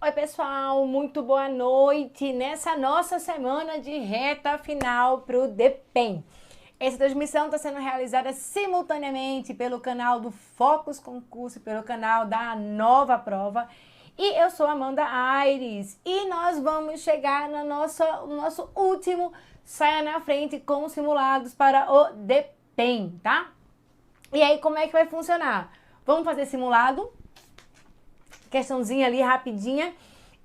Oi pessoal, muito boa noite nessa nossa semana de reta final para o DPEM. Essa transmissão está sendo realizada simultaneamente pelo canal do Focus Concurso, pelo canal da Nova Prova. E eu sou Amanda Aires e nós vamos chegar no nosso último Saia na Frente com os simulados para o DPEM, tá? E aí como é que vai funcionar? Vamos fazer simulado? Questãozinha ali rapidinha,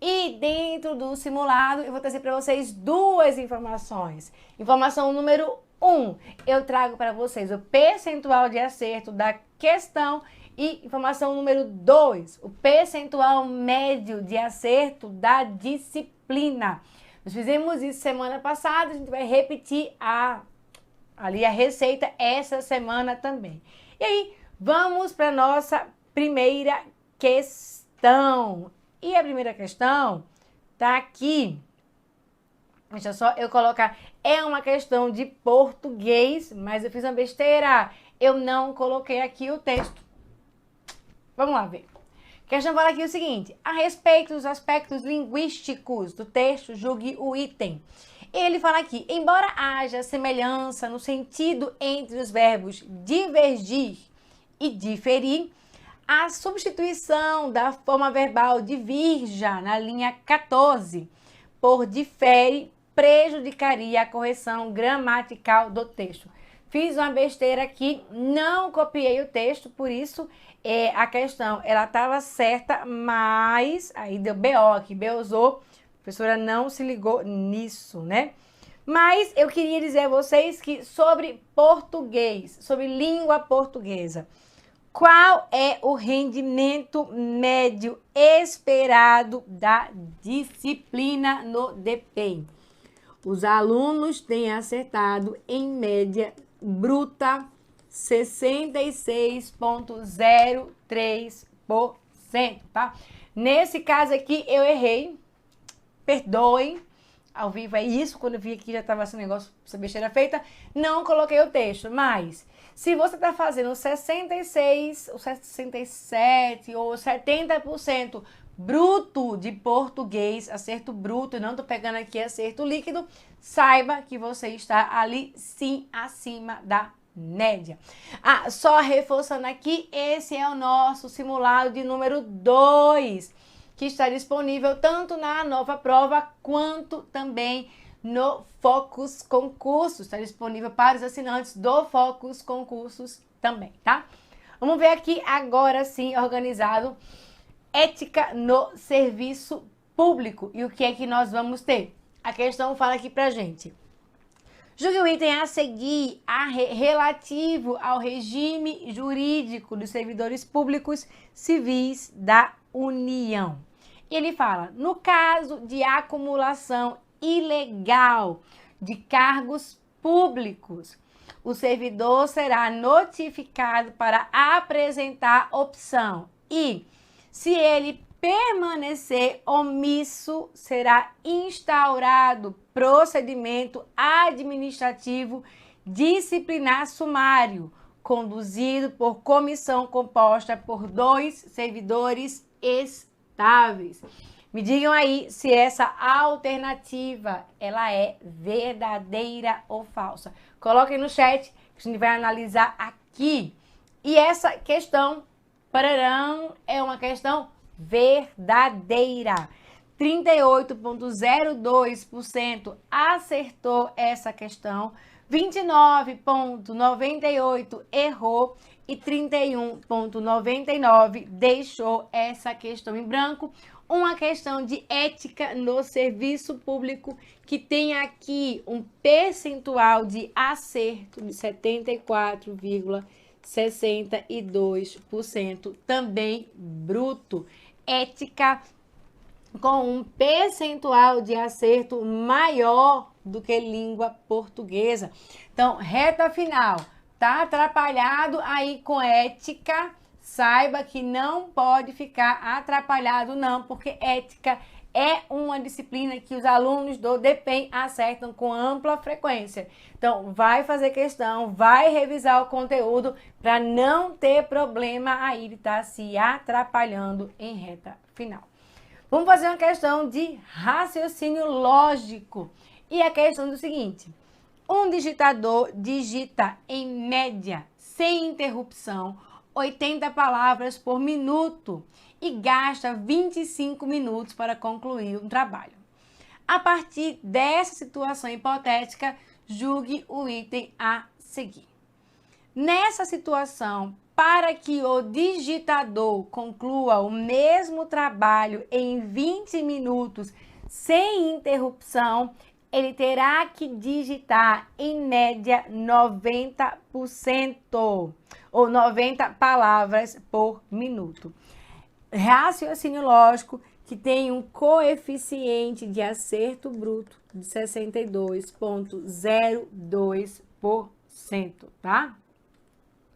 e dentro do simulado eu vou trazer para vocês duas informações. Informação número 1, eu trago para vocês o percentual de acerto da questão, e informação número 2, o percentual médio de acerto da disciplina. Nós fizemos isso semana passada, a gente vai repetir a receita essa semana também. E aí, vamos para nossa primeira questão. E a primeira questão tá aqui. Deixa só eu colocar. É uma questão de português, mas eu fiz uma besteira. Eu não coloquei aqui o texto. Vamos lá ver. A questão fala aqui o seguinte: a respeito dos aspectos linguísticos do texto, julgue o item. Ele fala aqui: embora haja semelhança no sentido entre os verbos divergir e diferir, a substituição da forma verbal de virja na linha 14 por difere prejudicaria a correção gramatical do texto. Fiz uma besteira aqui, não copiei o texto, por isso a questão ela estava certa, mas aí deu BO aqui, BOzou, a professora não se ligou nisso, né? Mas eu queria dizer a vocês que sobre português, sobre língua portuguesa, qual é o rendimento médio esperado da disciplina no DPEM? Os alunos têm acertado, em média bruta, 66,03%, tá? Nesse caso aqui, eu errei. Perdoem. Ao vivo é isso. Quando eu vi aqui já estava esse negócio, essa besteira feita. Não coloquei o texto, mas se você está fazendo 66, ou 67 ou 70% bruto de português, acerto bruto, e não estou pegando aqui acerto líquido, saiba que você está ali sim acima da média. Só reforçando aqui, esse é o nosso simulado de número 2, que está disponível tanto na Nova Prova quanto também no Focus Concursos. Está disponível para os assinantes do Focus Concursos também, tá? Vamos ver aqui agora sim, organizado, ética no serviço público. E o que é que nós vamos ter? A questão fala aqui pra gente. Julgue o item a seguir relativo ao regime jurídico dos servidores públicos civis da União. E ele fala, no caso de acumulação ilegal de cargos públicos, o servidor será notificado para apresentar opção e, se ele permanecer omisso, será instaurado procedimento administrativo disciplinar sumário, conduzido por comissão composta por 2 servidores estáveis. Me digam aí se essa alternativa ela é verdadeira ou falsa. Coloquem no chat que a gente vai analisar aqui. E essa questão, pararão, é uma questão verdadeira. 38,02% acertou essa questão, 29,98% errou e 31,99% deixou essa questão em branco. Uma questão de ética no serviço público que tem aqui um percentual de acerto de 74,62%, também bruto. Ética com um percentual de acerto maior do que língua portuguesa. Então, reta final, tá atrapalhado aí com ética? Saiba que não pode ficar atrapalhado não, porque ética é uma disciplina que os alunos do DPEM acertam com ampla frequência. Então, vai fazer questão, vai revisar o conteúdo para não ter problema aí de estar se atrapalhando em reta final. Vamos fazer uma questão de raciocínio lógico. E a questão do seguinte: um digitador digita, em média, sem interrupção, 80 palavras por minuto e gasta 25 minutos para concluir um trabalho. A partir dessa situação hipotética, julgue o item a seguir. Nessa situação, para que o digitador conclua o mesmo trabalho em 20 minutos sem interrupção, ele terá que digitar, em média, 90% ou 90 palavras por minuto. Raciocínio lógico que tem um coeficiente de acerto bruto de 62,02%, tá?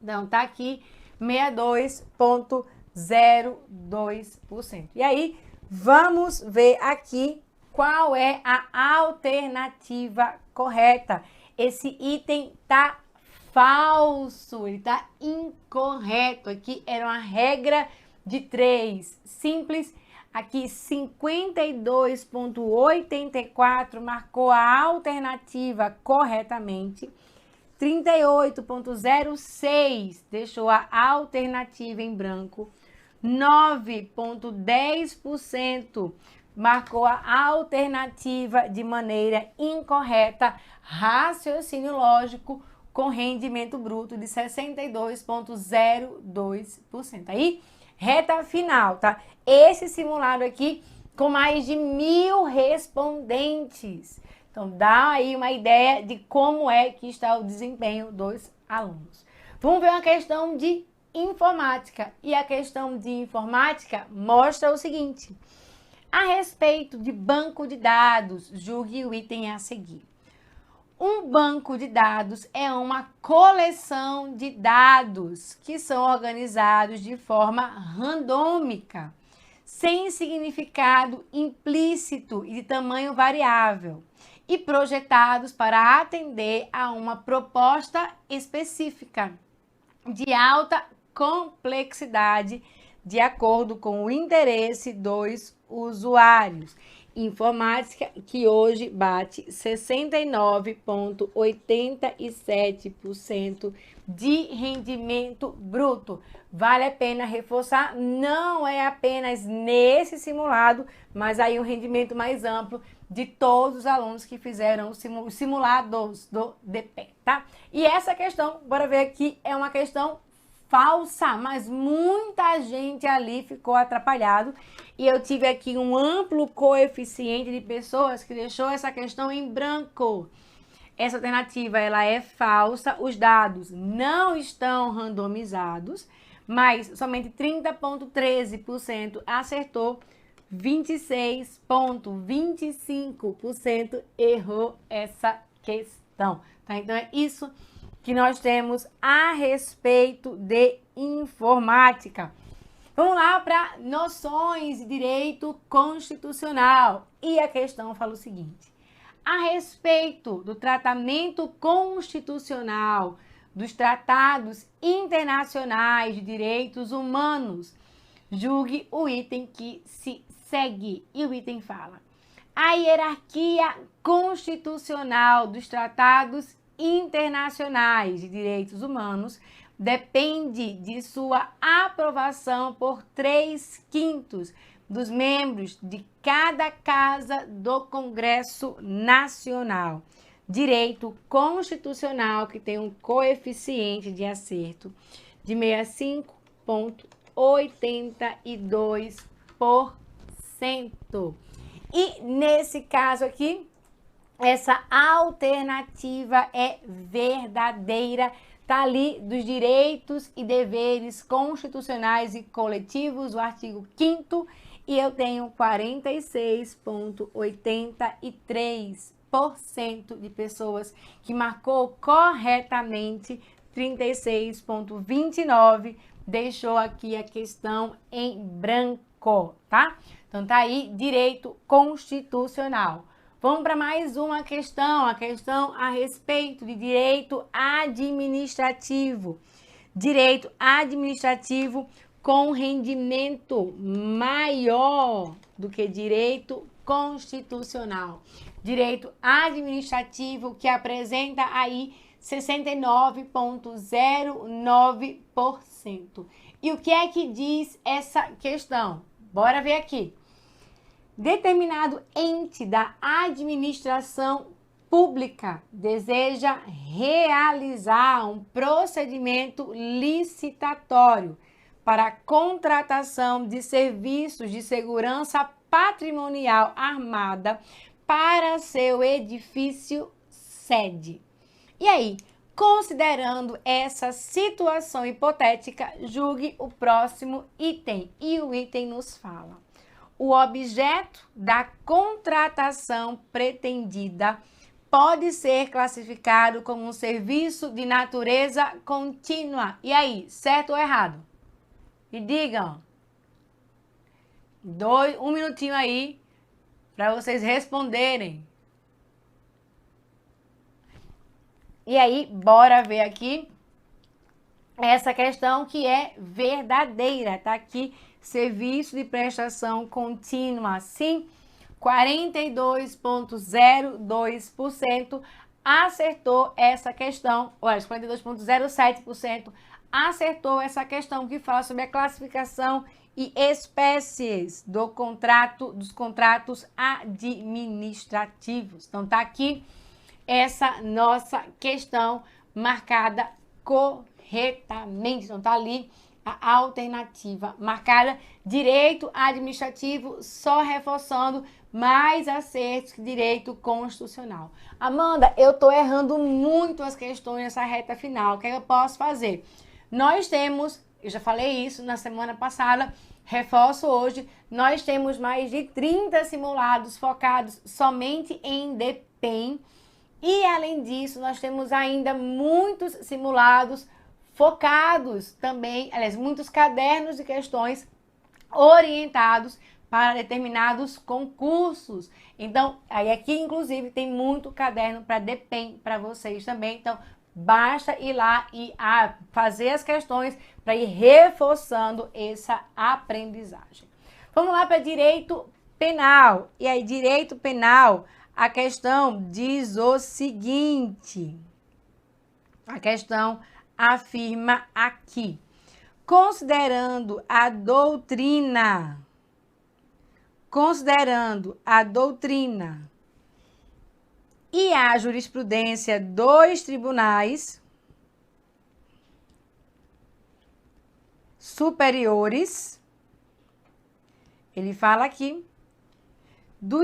Então, tá aqui 62,02%. E aí, vamos ver aqui qual é a alternativa correta. Esse item tá falso, ele tá incorreto. Aqui era uma regra de 3, simples. Aqui 52,84 marcou a alternativa corretamente. 38,06 deixou a alternativa em branco. 9,10% marcou a alternativa de maneira incorreta. Raciocínio lógico com rendimento bruto de 62,02%. Aí, reta final, tá? Esse simulado aqui com mais de 1.000 respondentes. Então, dá aí uma ideia de como é que está o desempenho dos alunos. Vamos ver uma questão de informática. E a questão de informática mostra o seguinte: a respeito de banco de dados, julgue o item a seguir. Um banco de dados é uma coleção de dados que são organizados de forma randômica, sem significado implícito e de tamanho variável, e projetados para atender a uma proposta específica de alta complexidade de acordo com o interesse dos usuários. Informática que hoje bate 69,87% de rendimento bruto. Vale a pena reforçar, não é apenas nesse simulado, mas aí um rendimento mais amplo de todos os alunos que fizeram os simulados do DPEM, tá? E essa questão, bora ver aqui, é uma questão falsa, mas muita gente ali ficou atrapalhado e eu tive aqui um amplo coeficiente de pessoas que deixou essa questão em branco. Essa alternativa, ela é falsa, os dados não estão randomizados, mas somente 30,13% acertou, 26,25% errou essa questão, tá? Então é isso que nós temos a respeito de informática. Vamos lá para noções de direito constitucional. E a questão fala o seguinte: a respeito do tratamento constitucional dos tratados internacionais de direitos humanos, julgue o item que se segue. E o item fala: a hierarquia constitucional dos tratados internacionais de direitos humanos depende de sua aprovação por 3/5 dos membros de cada casa do Congresso Nacional. Direito constitucional que tem um coeficiente de acerto de 65,82%. E nesse caso aqui, essa alternativa é verdadeira, tá ali dos direitos e deveres constitucionais e coletivos, o artigo 5º, e eu tenho 46,83% de pessoas que marcou corretamente, 36,29% deixou aqui a questão em branco, tá? Então tá aí, direito constitucional. Vamos para mais uma questão, a questão a respeito de direito administrativo. Direito administrativo com rendimento maior do que direito constitucional. Direito administrativo, que apresenta aí 69,09%. E o que é que diz essa questão? Bora ver aqui. Determinado ente da administração pública deseja realizar um procedimento licitatório para a contratação de serviços de segurança patrimonial armada para seu edifício sede. E aí, considerando essa situação hipotética, julgue o próximo item. E o item nos fala: o objeto da contratação pretendida pode ser classificado como um serviço de natureza contínua. E aí, certo ou errado? Me digam. Um minutinho aí para vocês responderem. E aí, bora ver aqui essa questão que é verdadeira. Tá aqui, serviço de prestação contínua. Sim, 42,02% acertou essa questão. Olha, 42,07% acertou essa questão que fala sobre a classificação e espécies dos contratos administrativos. Então, tá aqui essa nossa questão marcada corretamente. Então, tá ali a alternativa marcada. Direito administrativo, só reforçando, mais acertos que direito constitucional. Amanda, eu tô errando muito as questões nessa reta final. O que é que eu posso fazer? Nós temos, eu já falei isso na semana passada, reforço hoje, nós temos mais de 30 simulados focados somente em DPEM. E, além disso, nós temos ainda muitos simulados focados também, aliás, muitos cadernos de questões orientados para determinados concursos. Então, aí aqui, inclusive, tem muito caderno para DPEM para vocês também. Então, basta ir lá e fazer as questões para ir reforçando essa aprendizagem. Vamos lá para direito penal. E aí, direito penal, a questão diz o seguinte. A questão afirma aqui: considerando a doutrina e a jurisprudência dos tribunais superiores, ele fala aqui,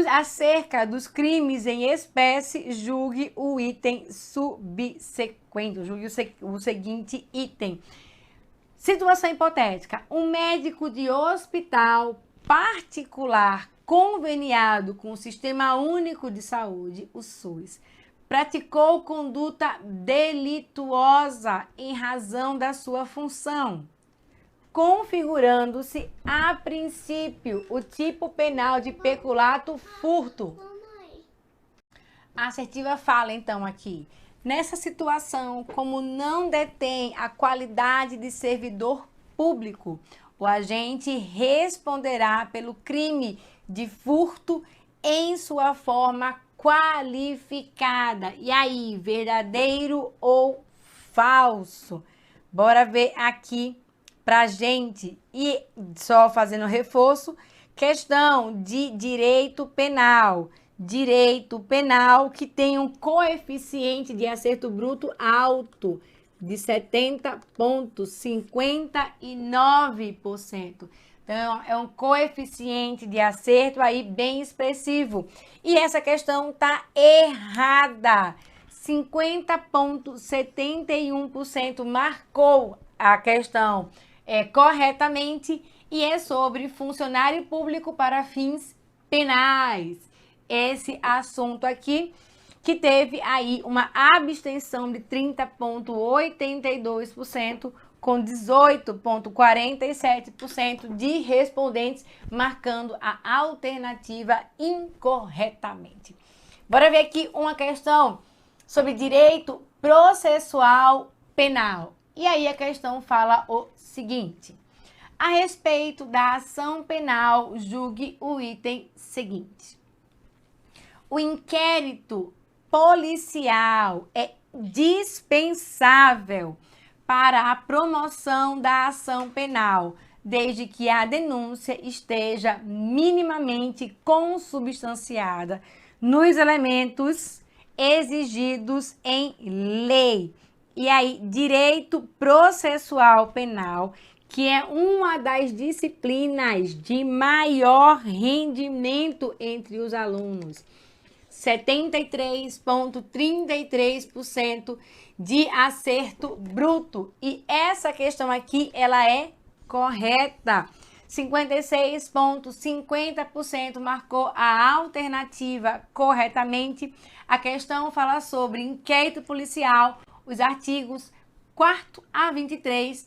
acerca dos crimes em espécie, julgue o item subsequente, julgue o seguinte item. Situação hipotética: um médico de hospital particular conveniado com o Sistema Único de Saúde, o SUS, praticou conduta delituosa em razão da sua função, configurando-se a princípio o tipo penal de peculato furto. A assertiva fala então aqui: nessa situação, como não detém a qualidade de servidor público, o agente responderá pelo crime de furto em sua forma qualificada. E aí, verdadeiro ou falso? Bora ver aqui pra gente. E só fazendo reforço, questão de direito penal. Direito penal que tem um coeficiente de acerto bruto alto, de 70,59%. Então, é um coeficiente de acerto aí bem expressivo. E essa questão tá errada. 50,71% marcou a questão corretamente e é sobre funcionário público para fins penais. Esse assunto aqui, que teve aí uma abstenção de 30,82%, com 18,47% de respondentes marcando a alternativa incorretamente. Bora ver aqui uma questão sobre direito processual penal. E aí a questão fala o seguinte: A respeito da ação penal, julgue o item seguinte. O inquérito policial é dispensável para a promoção da ação penal, desde que a denúncia esteja minimamente consubstanciada nos elementos exigidos em lei. E aí, direito processual penal, que é uma das disciplinas de maior rendimento entre os alunos. 73,33% de acerto bruto. E essa questão aqui, ela é correta. 56,50% marcou a alternativa corretamente. A questão fala sobre inquérito policial, os artigos 4º a 23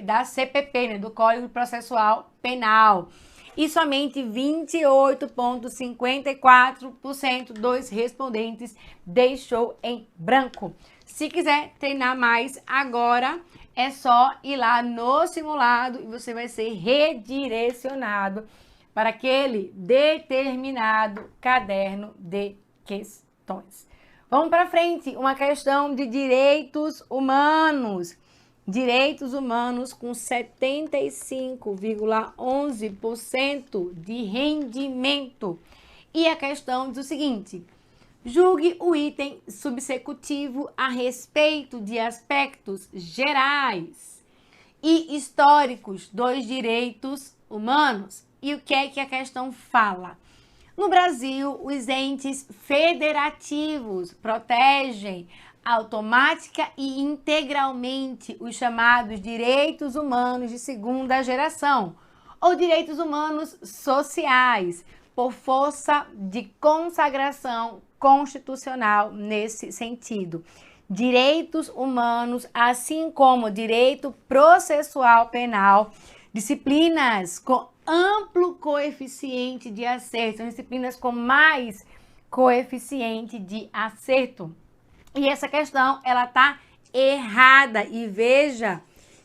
da CPP, né, do Código Processual Penal. E somente 28,54% dos respondentes deixou em branco. Se quiser treinar mais agora, é só ir lá no simulado e você vai ser redirecionado para aquele determinado caderno de questões. Vamos para frente, uma questão de direitos humanos. Direitos humanos com 75,11% de rendimento. E a questão diz o seguinte: julgue o item subsecutivo a respeito de aspectos gerais e históricos dos direitos humanos. E o que é que a questão fala? No Brasil, os entes federativos protegem automática e integralmente os chamados direitos humanos de segunda geração ou direitos humanos sociais, por força de consagração constitucional nesse sentido. Direitos humanos, assim como direito processual penal, disciplinas com amplo coeficiente de acerto, são disciplinas com mais coeficiente de acerto. E essa questão, ela tá errada. E veja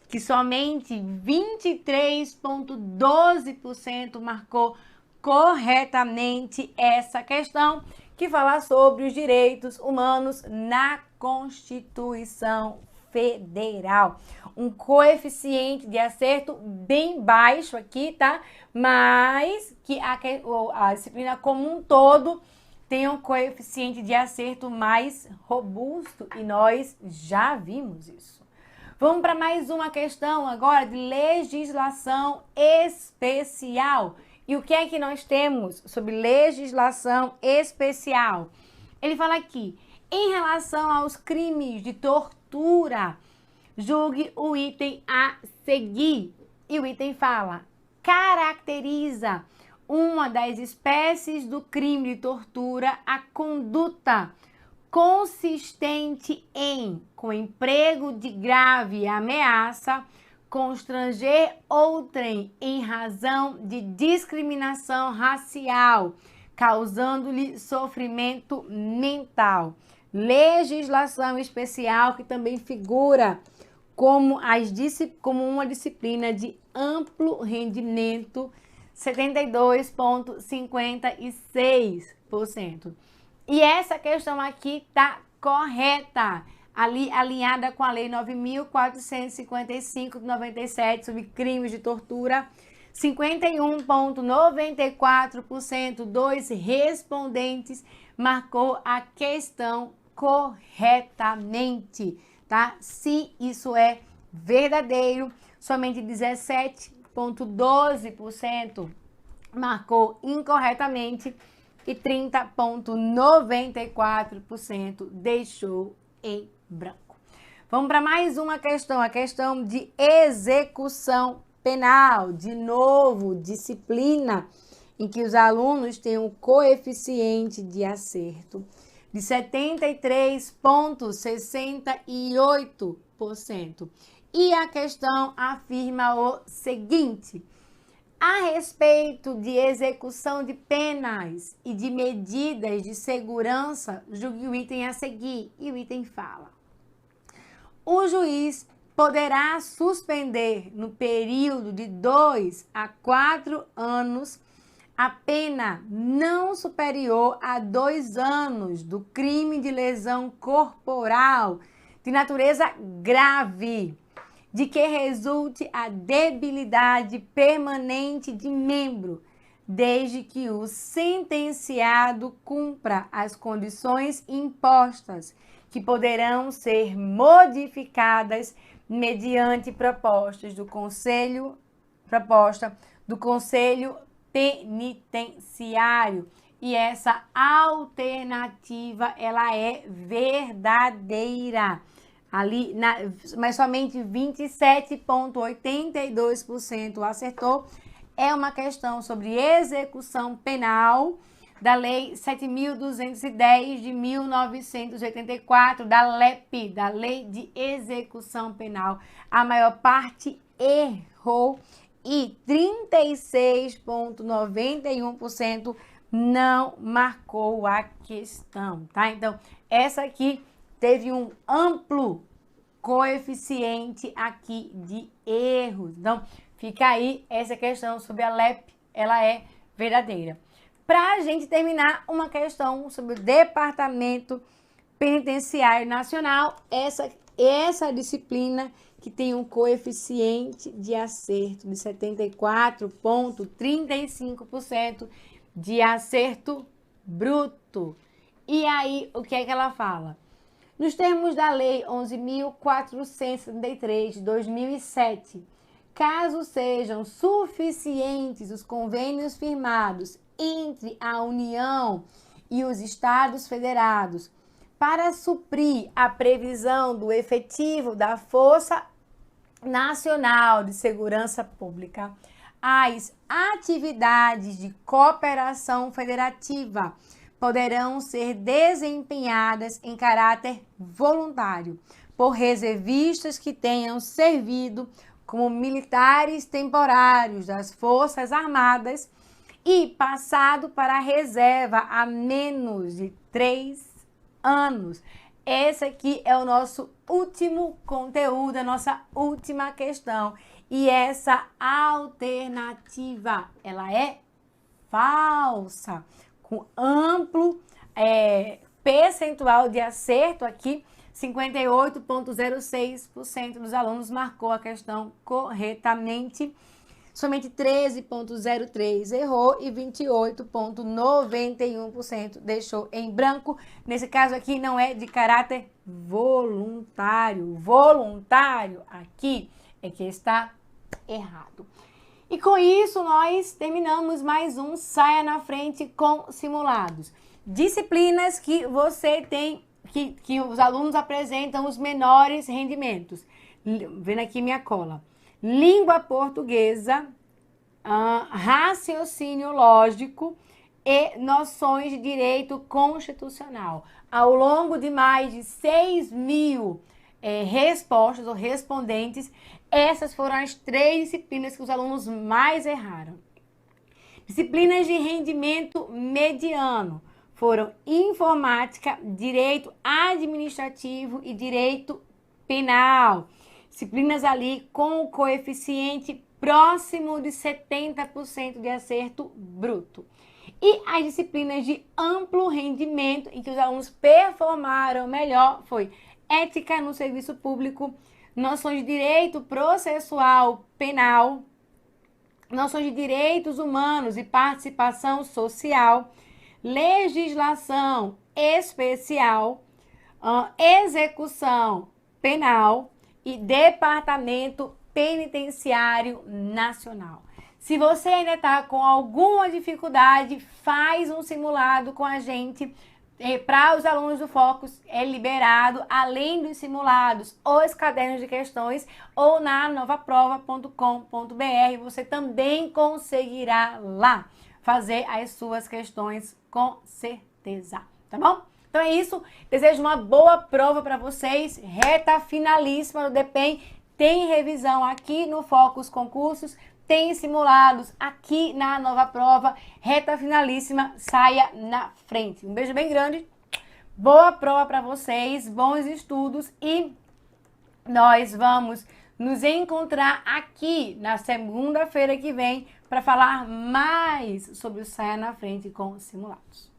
que somente 23,12% marcou corretamente essa questão, que fala sobre os direitos humanos na Constituição Federal. Um coeficiente de acerto bem baixo aqui, tá? Mas que a disciplina como um todo tem um coeficiente de acerto mais robusto e nós já vimos isso. Vamos para mais uma questão agora de legislação especial. E o que é que nós temos sobre legislação especial? Ele fala aqui, em relação aos crimes de tortura, julgue o item a seguir. E o item fala, caracteriza uma das espécies do crime de tortura a conduta consistente em, com emprego de grave ameaça, constranger outrem em razão de discriminação racial, causando-lhe sofrimento mental. Legislação especial que também figura como uma disciplina de amplo rendimento, 72,56%. E essa questão aqui está correta, ali alinhada com a Lei 9.455 de 97 sobre crimes de tortura. 51,94% dos respondentes marcou a questão corretamente, tá? Se isso é verdadeiro, somente 17,12% marcou incorretamente e 30,94% deixou em branco. Vamos para mais uma questão, a questão de execução penal. De novo, disciplina em que os alunos têm um coeficiente de acerto de 73,68%. E a questão afirma o seguinte: a respeito de execução de penas e de medidas de segurança, julgue o item a seguir. E o item fala: o juiz poderá suspender no período de 2 a 4 anos a pena não superior a 2 anos do crime de lesão corporal de natureza grave, de que resulte a debilidade permanente de membro, desde que o sentenciado cumpra as condições impostas, que poderão ser modificadas mediante proposta do Conselho Penitenciário. E essa alternativa, ela é verdadeira. Mas somente 27,82% acertou. É uma questão sobre execução penal da Lei 7.210 de 1984, da LEP, da Lei de Execução Penal. A maior parte errou e 36,91% não marcou a questão, tá? Então, essa aqui teve um amplo coeficiente aqui de erros. Então, fica aí essa questão sobre a LEP, ela é verdadeira. Para a gente terminar, uma questão sobre o Departamento Penitenciário Nacional, essa disciplina que tem um coeficiente de acerto de 74,35% de acerto bruto. E aí, o que é que ela fala? Nos termos da Lei 11.473 de 2007, caso sejam suficientes os convênios firmados entre a União e os Estados Federados para suprir a previsão do efetivo da Força Nacional de Segurança Pública, as atividades de cooperação federativa poderão ser desempenhadas em caráter voluntário por reservistas que tenham servido como militares temporários das Forças Armadas e passado para a reserva há menos de 3 anos. Esse aqui é o nosso último conteúdo, a nossa última questão. E essa alternativa, ela é falsa, com amplo percentual de acerto aqui. 58,06% dos alunos marcou a questão corretamente. Somente 13,03% errou e 28,91% deixou em branco. Nesse caso aqui não é de caráter voluntário. Voluntário aqui é que está errado. E com isso nós terminamos mais um Saia na Frente com simulados. Disciplinas que você tem, que os alunos apresentam os menores rendimentos. Vendo aqui minha cola. Língua portuguesa, raciocínio lógico e noções de direito constitucional. Ao longo de mais de 6.000 respostas ou respondentes, essas foram as 3 disciplinas que os alunos mais erraram. Disciplinas de rendimento mediano foram informática, direito administrativo e direito penal. Disciplinas ali com o coeficiente próximo de 70% de acerto bruto. E as disciplinas de amplo rendimento, em que os alunos performaram melhor, foi ética no serviço público, noções de direito processual penal, noções de direitos humanos e participação social, legislação especial, execução penal e Departamento Penitenciário Nacional. Se você ainda está com alguma dificuldade, faz um simulado com a gente. Para os alunos do Focus é liberado, além dos simulados, os cadernos de questões, ou na novaprova.com.br. Você também conseguirá lá fazer as suas questões com certeza, tá bom? Então é isso, desejo uma boa prova para vocês, reta finalíssima do DEPEN, tem revisão aqui no Focus Concursos, tem simulados aqui na Nova Prova, reta finalíssima, saia na frente. Um beijo bem grande, boa prova para vocês, bons estudos e nós vamos nos encontrar aqui na segunda-feira que vem para falar mais sobre o Saia na Frente com simulados.